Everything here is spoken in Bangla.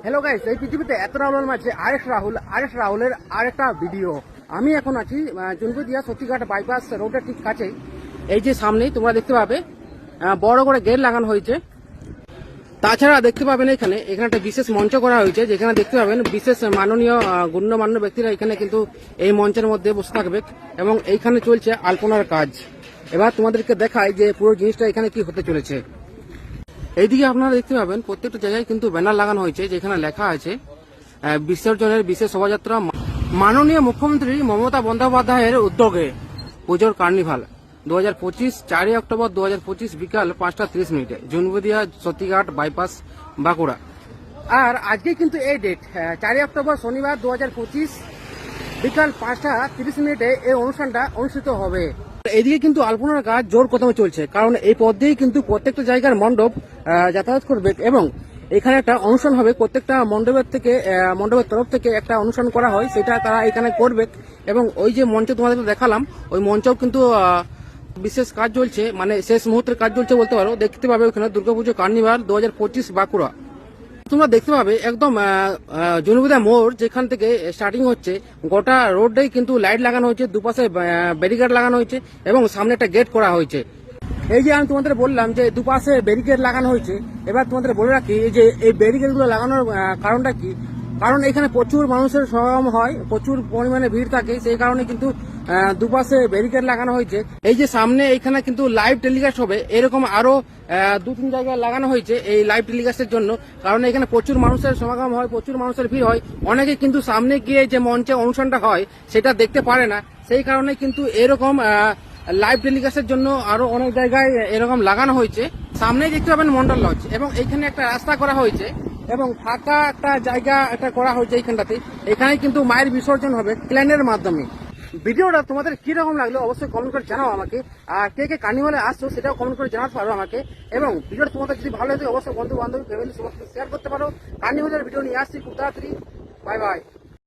হ্যালো গাইস, এই পৃথিবীতে এত রাহুলের মাঝে আরেক রাহুলের আরেকটা ভিডিও। আমি এখন আছি জুনপুদিয়া সতীঘাট বাইপাস রোডের ঠিক কাছে। এই যে সামনেই তোমরা দেখতে পাবে বড় করে গেট লাগানো হয়েছে। তাছাড়া দেখতে পাবেন এখানে একটা বিশেষ মঞ্চ করা হয়েছে, যেখানে দেখতে পাবেন বিশেষ মাননীয় গণ্যমান্য ব্যক্তিরা এখানে কিন্তু এই মঞ্চের মধ্যে বসে থাকবে এবং এইখানে চলছে আলপনার কাজ। এবার তোমাদেরকে দেখায় যে পুরো জিনিসটা এখানে কি হতে চলেছে। এইদিকে আপনারা দেখতে পাবেন প্রত্যেকটা জায়গায় কিন্তু ব্যানার লাগানো হয়েছে, যেখানে লেখা আছে বিসর্জনের বিশেষ শোভাযাত্রা মাননীয় মুখ্যমন্ত্রী মমতা বন্দ্যোপাধ্যায়ের উদ্যোগে পুজোর কার্নিভাল 2025 4 অক্টোবর 2025 বিকাল 5:30 জুনপুদিয়া সতীঘাট বাইপাস বাঁকুড়া। আর আজকে কিন্তু এই ডেট 4 অক্টোবর শনিবার 2025 বিকাল 5:30 এই অনুষ্ঠানটা অনুষ্ঠিত হবে। এদিকে কিন্তু আলপনার কাজ জোর কদমে চলছে, কারণ এই পথ দিয়েই কিন্তু প্রত্যেকটা জায়গার মণ্ডপ যাতায়াত করবে এবং এখানে একটা অনুষ্ঠান হবে। প্রত্যেকটা মণ্ডপের তরফ থেকে একটা অনুষ্ঠান করা হয়, সেটা তারা এখানে করবে। এবং ওই যে মঞ্চ তোমাদেরকে দেখালাম, ওই মঞ্চও কিন্তু বিশেষ কাজ চলছে, মানে শেষ মুহূর্তের কাজ চলছে বলতে পারো। দেখতে পাবে ওখানে দুর্গাপুজো কার্নিভাল 2025 বাঁকুড়া। তোমরা দেখতে পাবে একদম জুনপুদিয়া মোড় যেখান থেকে স্টার্টিং হচ্ছে, গোটা রোডটাই কিন্তু লাইট লাগানো হয়েছে, দুপাশে ব্যারিকেড লাগানো হয়েছে এবং সামনে একটা গেট করা হয়েছে। এই যে আমি তোমাদের বললাম যে দুপাশে ব্যারিকেড লাগানো হয়েছে, এবার তোমাদের বলে রাখি যে এই ব্যারিকেড গুলো লাগানোর কারণটা কি। কারণ এখানে প্রচুর মানুষের সমাগম হয়, প্রচুর পরিমাণে ভিড় থাকে, সেই কারণে কিন্তু দুপাশে ব্যারিকেড লাগানো হয়েছে। এই যে সামনে এখানে কিন্তু লাইভ টেলিকাস্ট হবে, এরকম আরো 2-3 জায়গায় লাগানো হয়েছে এই লাইভ টেলিকাস্টের জন্য। কারণ এখানে প্রচুর মানুষের সমাগম হয়, প্রচুর মানুষের ভিড় হয়। অনেকে কিন্তু সামনে গিয়ে যে মঞ্চে অনুষ্ঠানটা হয় সেটা দেখতে পারে না, সেই কারণে কিন্তু এরকম লাইভ টেলিকাস্টের জন্য আরো অনেক জায়গায় এরকম লাগানো হয়েছে। সামনেই দেখতে পাবেন মন্ডল লজ এবং এখানে একটা রাস্তা করা হয়েছে এবং ফাঁকা একটা জায়গা একটা করা হয়েছে এইখানটাতে। এখানে কিন্তু মায়ের বিসর্জন হবে ক্লেনের মাধ্যমে। ভিডিওটা তোমাদের কিরকম লাগলো অবশ্যই কমেন্ট করে জানাও আমাকে। আর কে কে কার্নিভালে আসছো সেটাও কমেন্ট করে জানাতে পারো আমাকে। এবং ভিডিওটা তোমাদের যদি ভালো লাগে অবশ্যই বন্ধু বান্ধব ফ্যামিলি সমস্ত শেয়ার করতে পারো। কার্নিভালের ভিডিও নিয়ে আসছি খুব তাড়াতাড়ি। Bye bye.